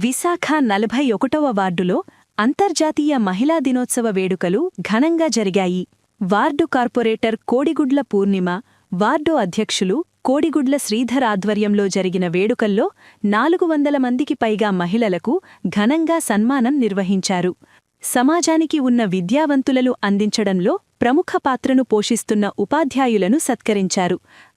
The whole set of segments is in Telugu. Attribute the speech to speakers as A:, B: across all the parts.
A: విశాఖ 41వ వార్డులో అంతర్జాతీయ మహిళా దినోత్సవ వేడుకలు ఘనంగా జరిగాయి. వార్డు కార్పొరేటర్ కోడిగుడ్ల పూర్ణిమ, వార్డు అధ్యక్షులు కోడిగుడ్ల శ్రీధర్ ఆధ్వర్యంలో జరిగిన వేడుకల్లో 400 మందికి పైగా మహిళలకు ఘనంగా సన్మానం నిర్వహించారు. సమాజానికి ఉన్న విద్యావంతులను అందించడంలో ప్రముఖ పాత్రను పోషిస్తున్న ఉపాధ్యాయులను సత్కరించారు.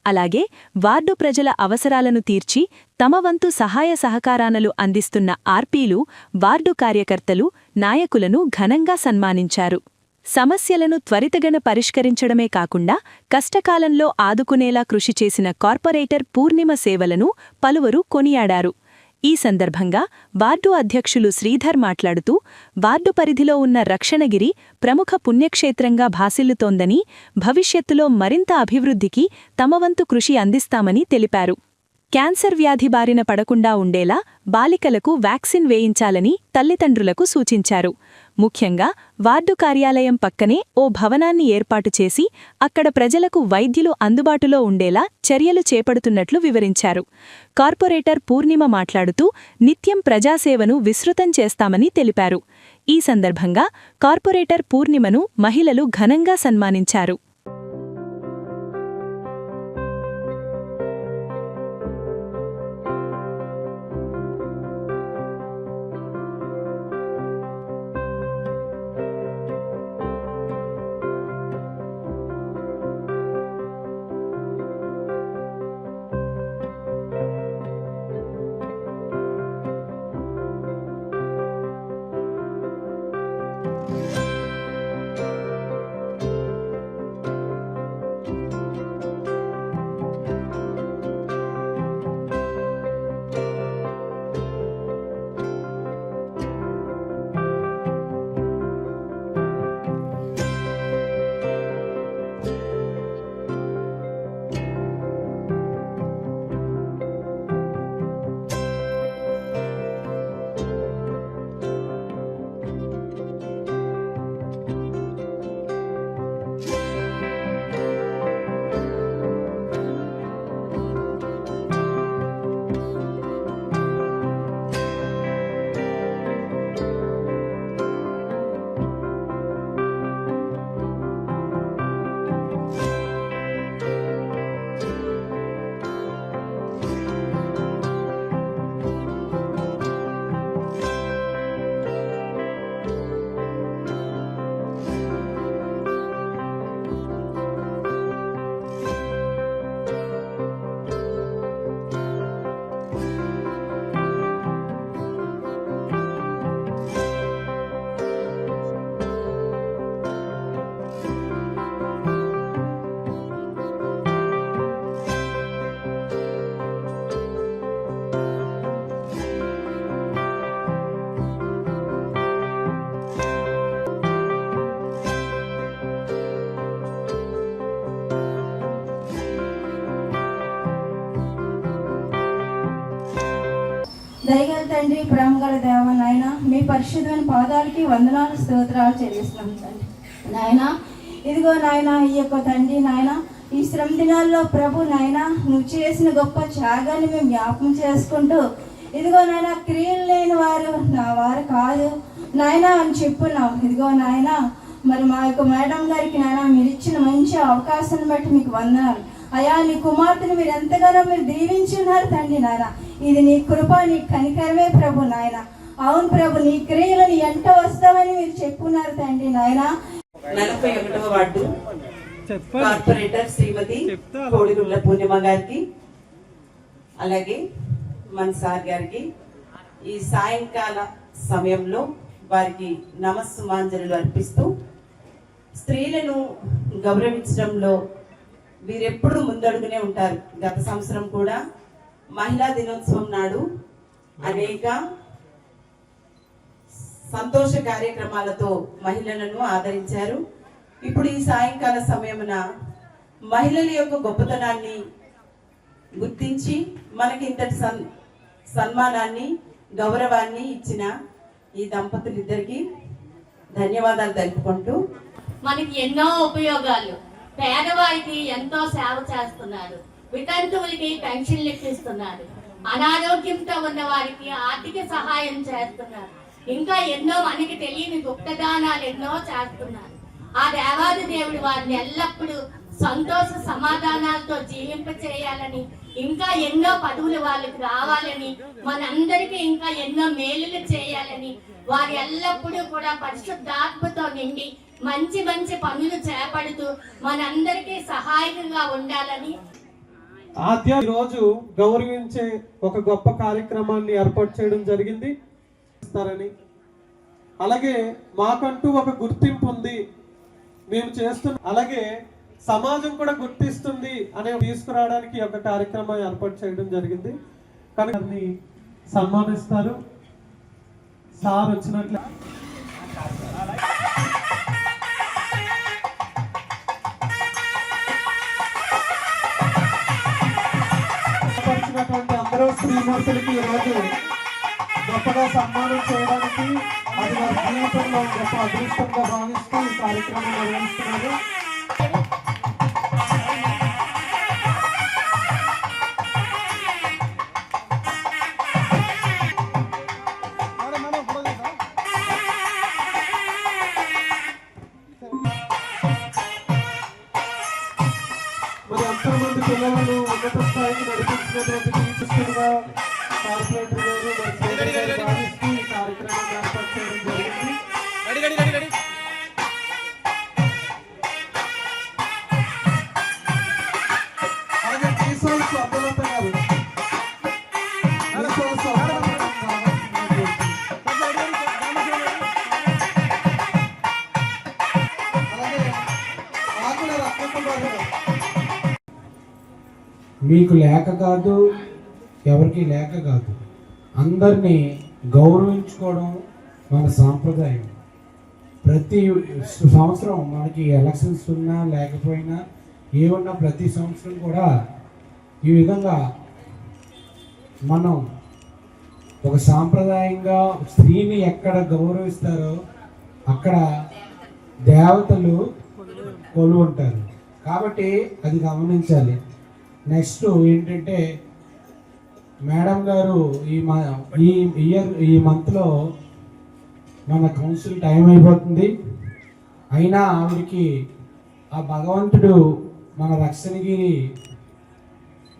A: అలాగే వార్డు ప్రజల అవసరాలను తీర్చి తమ వంతు సహాయ సహకారాలను అందిస్తున్న ఆర్పీలు, వార్డు కార్యకర్తలు, నాయకులను ఘనంగా సన్మానించారు. సమస్యలను త్వరితగన పరిష్కరించడమే కాకుండా కష్టకాలంలో ఆదుకునేలా కృషి చేసిన కార్పొరేటర్ పూర్ణిమ సేవలను పలువురు కొనియాడారు. ఈ సందర్భంగా వార్డు అధ్యక్షులు శ్రీధర్ మాట్లాడుతూ, వార్డు పరిధిలో ఉన్న రక్షణగిరి ప్రముఖ పుణ్యక్షేత్రంగా భాసిల్లుతోందని, భవిష్యత్తులో మరింత అభివృద్ధికి తమవంతు కృషి అందిస్తామని తెలిపారు. క్యాన్సర్ వ్యాధి బారిన పడకుండా ఉండేలా బాలికలకు వ్యాక్సిన్ వేయించాలని తల్లిదండ్రులకు సూచించారు. ముఖ్యంగా వార్డు కార్యాలయం పక్కనే ఓ భవనాన్ని ఏర్పాటు చేసి అక్కడ ప్రజలకు వైద్యులు అందుబాటులో ఉండేలా చర్యలు చేపడుతున్నట్లు వివరించారు. కార్పొరేటర్ పూర్ణిమ మాట్లాడుతూ, నిత్యం ప్రజాసేవను విస్తృతం చేస్తామని తెలిపారు. ఈ సందర్భంగా కార్పొరేటర్ పూర్ణిమను మహిళలు ఘనంగా సన్మానించారు.
B: దయగల తండ్రి, ప్రేమగల దేవ నాయన, మీ పరిశుద్ధమైన పాదాలకి వందనాలు స్తోత్రాలు చెల్లిస్తున్నాం తండ్రి. నాయన ఇదిగో నాయన, ఈ యొక్క తండ్రి నాయన, ఈ శ్రమ దినాల్లో ప్రభు నాయన, నువ్వు చేసిన గొప్ప త్యాగాన్ని మేము జ్ఞాపకం చేసుకుంటూ, ఇదిగో నాయన, క్రియలు లేని వారు నా వారు కాదు నాయన అని చెప్పున్నాం. ఇదిగో నాయన, మరి మా యొక్క మేడం గారికి నాయన మీరు ఇచ్చిన మంచి అవకాశాన్ని బట్టి మీకు వందనాలు అయ్యా. నీ కుమార్తెను మీరు ఎంతగానో మీరు దీవించున్నారు తండ్రి నాయన. ఇది నీ కృప, నీ కనికరమే ప్రభు నాయన. అవును ప్రభు, నీ క్రియలను ఎంట వస్తామని మీరు చెప్పున్నారు తండ్రి నాయన.
C: 41వ వార్డు కార్పొరేటర్ శ్రీమతి కోడిగుడ్ల పూర్ణిమ గారికి, అలాగే మన సార్ గారికి ఈ సాయంకాల సమయంలో వారికి నమస్సుమాంజలు అర్పిస్తూ, స్త్రీలను గౌరవించడంలో వీరెప్పుడు ముందడుగునే ఉంటారు. గత సంవత్సరం కూడా మహిళా దినోత్సవం నాడు అనేక సంతోష కార్యక్రమాలతో మహిళలను ఆదరించారు. ఇప్పుడు ఈ సాయంకాల సమయమున మహిళల యొక్క గొప్పతనాన్ని గుర్తించి మనకి ఇంతటి సన్మానాన్ని, గౌరవాన్ని ఇచ్చిన ఈ దంపతులిద్దరికి ధన్యవాదాలు తెలుపుకుంటూ,
D: మనకి ఎన్నో ఉపయోగాలు, పేదవారికి ఎంతో సేవ చేస్తున్నారు, వితంతువులకి పెన్షన్లు ఇప్పిస్తున్నారు, అనారోగ్యంతో ఉన్న వారికి ఆర్థిక సహాయం చేస్తున్నారు. ఇంకా ఎన్నో మనకి తెలియని గుప్తదానాలు ఎన్నో చేస్తున్నారు. ఆ దేవాది దేవుడు వారిని ఎల్లప్పుడూ సంతోష సమాధానాలతో జీవింప చేయాలని, ఇంకా ఎన్నో పదవులు వాళ్ళకి రావాలని, మనందరికీ ఇంకా ఎన్నో మేలులు చేయాలని, వారు ఎల్లప్పుడూ కూడా పరిశుద్ధాత్మతో నిండి మంచి మంచి పనులు చేపడుతూ మనందరికీ సహాయకంగా ఉండాలని
E: రోజు గౌరవించే ఒక గొప్ప కార్యక్రమాన్ని ఏర్పాటు చేయడం జరిగింది. అలాగే మాకంటూ ఒక గుర్తింపు ఉంది, మేము చేస్తున్న, అలాగే సమాజం కూడా గుర్తిస్తుంది అనే తీసుకురావడానికి ఒక కార్యక్రమం ఏర్పాటు చేయడం జరిగింది. కానీ సన్మానిస్తారు. సార్ వచ్చినట్లు అందరూ శ్రీమూర్తులకి ఈరోజు గొప్పగా సన్మానం చేయడానికి అది వారి జీవితంలో గొప్ప అదృష్టంగా భావిస్తూ ఈ కార్యక్రమం నిర్వహిస్తున్నారు. మరి ఎంతోమంది పిల్లలను ఉన్నత స్థాయికి నడిపించినటువంటి టీచర్స్గా కార్పొరేటర్ గారు మరి భావిస్తూ ఈ కార్యక్రమాన్ని ఏర్పాటు చేయడం జరిగింది. అలాగే టీచర్స్ అర్థవంత గారు
F: మీకు లేక కాదు, ఎవరికి లేక కాదు, అందరినీ గౌరవించుకోవడం మన సాంప్రదాయం. ప్రతి సంవత్సరం మనకి ఎలక్షన్స్ ఉన్నా లేకపోయినా ఏమన్నా ప్రతి సంవత్సరం కూడా ఈ విధంగా మనం ఒక సాంప్రదాయంగా స్త్రీని ఎక్కడ గౌరవిస్తారో అక్కడ దేవతలు కొలువు ఉంటారు. కాబట్టి అది గమనించాలి. నెక్స్ట్ ఏంటంటే మేడం గారు ఈ మంత్లో మన కౌన్సిల్ టైం అయిపోతుంది. అయినా ఆవిడకి ఆ భగవంతుడు మన రక్షణగిరి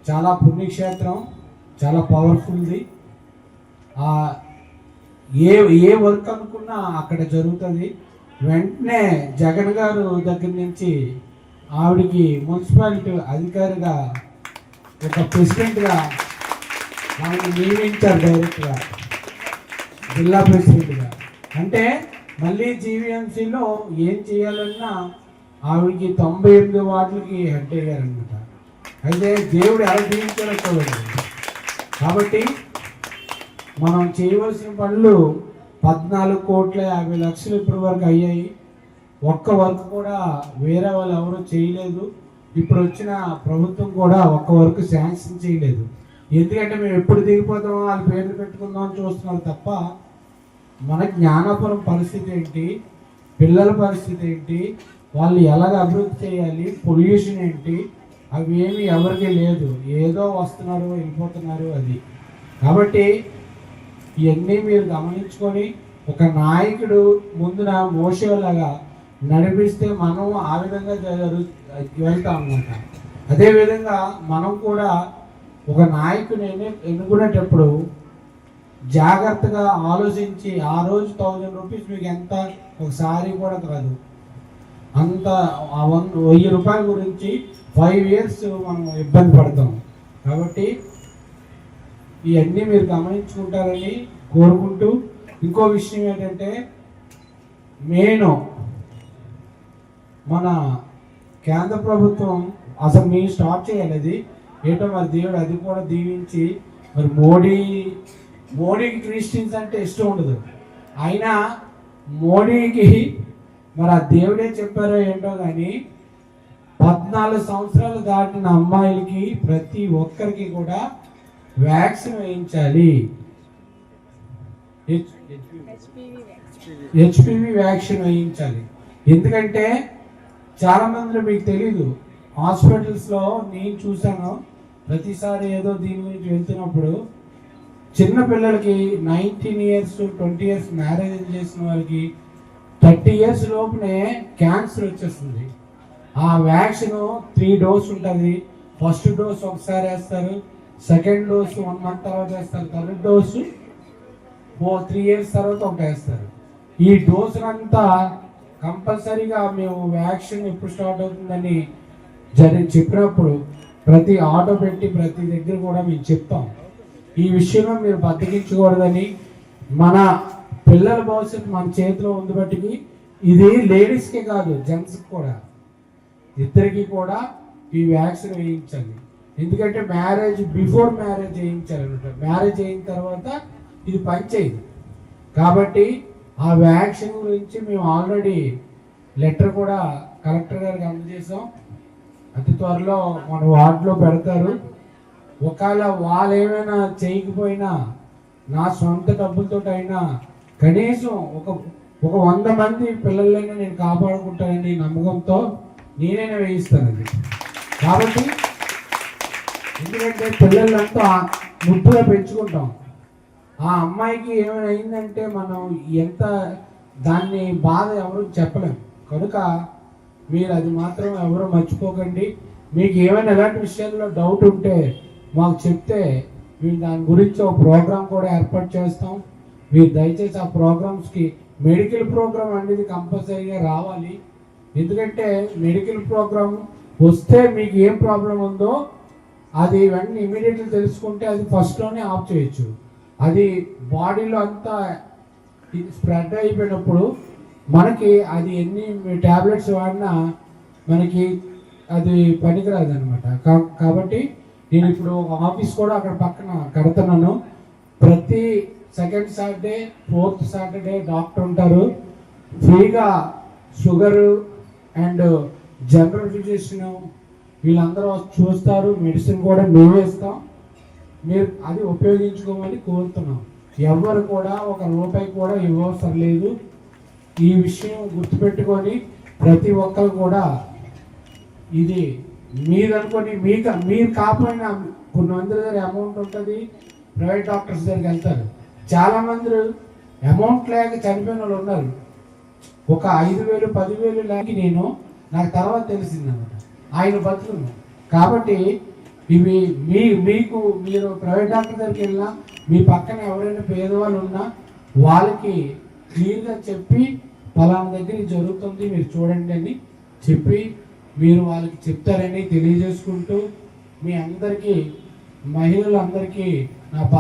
F: చాలా పుణ్యక్షేత్రం, చాలా పవర్ఫుల్ది. ఏ వర్క్ అనుకున్నా అక్కడ జరుగుతుంది. వెంటనే జగన్ గారు దగ్గర నుంచి ఆవిడికి మున్సిపాలిటీ అధికారిగా ఒక ప్రెసిడెంట్గా ఆమెను నియమించారు, డైరెక్ట్గా జిల్లా ప్రెసిడెంట్గా. అంటే మళ్ళీ జీవీఎంసీలో ఏం చేయాలన్నా ఆవిడికి 98 వార్డులకి హెడ్ అయ్యారనమాట. అయితే దేవుడు ఎలా జీవించాలో చూడండి. కాబట్టి మనం చేయవలసిన పనులు 14,50,00,000 ఇప్పటి వరకు అయ్యాయి. ఒక్క వర్క్ కూడా వేరే వాళ్ళు ఎవరు చేయలేదు. ఇప్పుడు వచ్చిన ప్రభుత్వం కూడా ఒక్క వర్క్ శాంక్షన్ చేయలేదు. ఎందుకంటే మేము ఎప్పుడు దిగిపోతామో వాళ్ళ పేర్లు పెట్టుకుందాం అని చూస్తున్నారు తప్ప మన జ్ఞానాపురం పరిస్థితి ఏంటి, పిల్లల పరిస్థితి ఏంటి, వాళ్ళు ఎలాగ అభివృద్ధి చేయాలి, పొల్యూషన్ ఏంటి, అవి ఏమి ఎవరికి లేదు. ఏదో వస్తున్నారు వెళ్ళిపోతున్నారు అది. కాబట్టి ఇవన్నీ మీరు గమనించుకొని ఒక నాయకుడు ముందున మోసేలాగా నడిపిస్తే మనం ఆ విధంగా వెళ్తాం అన్నమాట. అదేవిధంగా మనం కూడా ఒక నాయకుని ఎన్నుకునేటప్పుడు జాగ్రత్తగా ఆలోచించి ఆ రోజు 1000 రూపీస్ మీకు ఎంత ఒకసారి కూడా కాదు, అంత 1000 రూపాయల గురించి 5 ఇయర్స్ మనం ఇబ్బంది పడతాం. కాబట్టి ఇవన్నీ మీరు గమనించుకుంటారని కోరుకుంటూ, ఇంకో విషయం ఏంటంటే నేను మన కేంద్ర ప్రభుత్వం అసలు మేము స్టార్ట్ చేయాలి. అది ఏంటో మరి దేవుడు అది కూడా దీవించి, మరి మోడీకి క్రిస్టియన్స్ అంటే ఇష్టం ఉండదు. అయినా మోడీకి మరి ఆ దేవుడే చెప్పారో ఏంటో కానీ 14 సంవత్సరాలు దాటిన అమ్మాయిలకి ప్రతి ఒక్కరికి కూడా వ్యాక్సిన్ వేయించాలి. హెచ్పివి వ్యాక్సిన్ వేయించాలి. ఎందుకంటే చాలా మందిలో మీకు తెలీదు, హాస్పిటల్స్లో నేను చూశాను ప్రతిసారి ఏదో దీని గురించి వెళ్తున్నప్పుడు చిన్న పిల్లలకి 19 ఇయర్స్ 20 ఇయర్స్ మ్యారేజ్ చేసిన వాళ్ళకి 30 ఇయర్స్ లోపునే క్యాన్సర్ వచ్చేస్తుంది. ఆ వ్యాక్సిన్ 3 డోస్ ఉంటుంది. ఫస్ట్ డోస్ ఒకసారి వేస్తారు, సెకండ్ డోస్ 1 మంత్ తర్వాత వేస్తారు, థర్డ్ డోసు 3 ఇయర్స్ తర్వాత ఒకటి వేస్తారు. ఈ డోసులంతా కంపల్సరీగా మేము వ్యాక్సిన్ ఎప్పుడు స్టార్ట్ అవుతుందని చెప్పినప్పుడు ప్రతి ఆటో పెట్టి ప్రతి దగ్గర కూడా మేము చెప్తాం. ఈ విషయంలో మీరు బద్దకించకూడదని, మన పిల్లల భవిష్యత్తు మన చేతిలో ఉంది బట్టి ఇది లేడీస్కే కాదు జెంట్స్కి కూడా ఇద్దరికి కూడా ఈ వ్యాక్సిన్ వేయించాలి. ఎందుకంటే మ్యారేజ్ బిఫోర్ మ్యారేజ్ వేయించాలన్నమాట. మ్యారేజ్ అయిన తర్వాత ఇది పనిచేయదు. కాబట్టి ఆ వ్యాక్సిన్ గురించి మేము ఆల్రెడీ లెటర్ కూడా కలెక్టర్ గారికి అందజేసాం. అతి త్వరలో మన వార్డులో పెడతారు. ఒకవేళ వాళ్ళు ఏమైనా చేయకపోయినా నా సొంత డబ్బులతో అయినా కనీసం ఒక 100 మంది పిల్లలైనా నేను కాపాడుకుంటానని నమ్మకంతో నేనైనా వేయిస్తానండి. కాబట్టి ఎందుకంటే పిల్లలంతా ముద్దుగా పెంచుకుంటాం. ఆ అమ్మాయికి ఏమైనా అయిందంటే మనం ఎంత దాన్ని బాధ ఎవరు చెప్పలేం. కనుక మీరు అది మాత్రం ఎవరు మర్చిపోకండి. మీకు ఏమైనా ఎలాంటి విషయాల్లో డౌట్ ఉంటే మాకు చెప్తే మేము దాని గురించి ఒక ప్రోగ్రామ్ కూడా ఏర్పాటు చేస్తాం. మీరు దయచేసి ఆ ప్రోగ్రామ్స్కి మెడికల్ ప్రోగ్రామ్ అనేది కంపల్సరీగా రావాలి. ఎందుకంటే మెడికల్ ప్రోగ్రామ్ వస్తే మీకు ఏం ప్రాబ్లం ఉందో అది వెంటనే ఇమీడియట్గా తెలుసుకుంటే అది ఫస్ట్లోనే ఆఫ్ చేయొచ్చు. అది బాడీలో అంతా స్ప్రెడ్ అయిపోయినప్పుడు మనకి అది ఎన్ని ట్యాబ్లెట్స్ వాడినా మనకి అది పనికిరాదు అనమాట. కాబట్టి నేను ఇప్పుడు ఒక ఆఫీస్ కూడా అక్కడ పక్కన కడుతున్నాను. ప్రతి second Saturday 4th Saturday doctor ఉంటారు. ఫ్రీగా షుగరు అండ్ జనరల్ ఫిజిషియన్ వీళ్ళందరూ చూస్తారు. మెడిసిన్ కూడా మేమే ఇస్తాం. మీరు అది ఉపయోగించుకోమని కోరుతున్నాం. ఎవరు కూడా ఒక రూపాయి కూడా ఇవ్వవసరం లేదు. ఈ విషయం గుర్తుపెట్టుకొని ప్రతి ఒక్కరు కూడా ఇది మీరు అనుకొని మీరు కాకపోయినా కొంతమంది దగ్గర అమౌంట్ ఉంటుంది, ప్రైవేట్ డాక్టర్స్ దగ్గరికి వెళ్తారు. చాలామంది అమౌంట్ లేక చనిపోయిన వాళ్ళు ఉన్నారు. ఒక 5,000 10,000 లేక నాకు తర్వాత తెలిసిందన్నమాట ఆయన బతుకున్నాను. కాబట్టి ఇవి మీరు ప్రైవేట్ డాక్టర్ దగ్గరికి వెళ్ళినా మీ పక్కన ఎవరైనా పేదవాళ్ళు ఉన్నా వాళ్ళకి క్లియర్గా చెప్పి పలానా దగ్గర జరుగుతుంది మీరు చూడండి అని చెప్పి మీరు వాళ్ళకి చెప్తారని తెలియజేసుకుంటూ మీ అందరికీ మహిళలందరికీ నా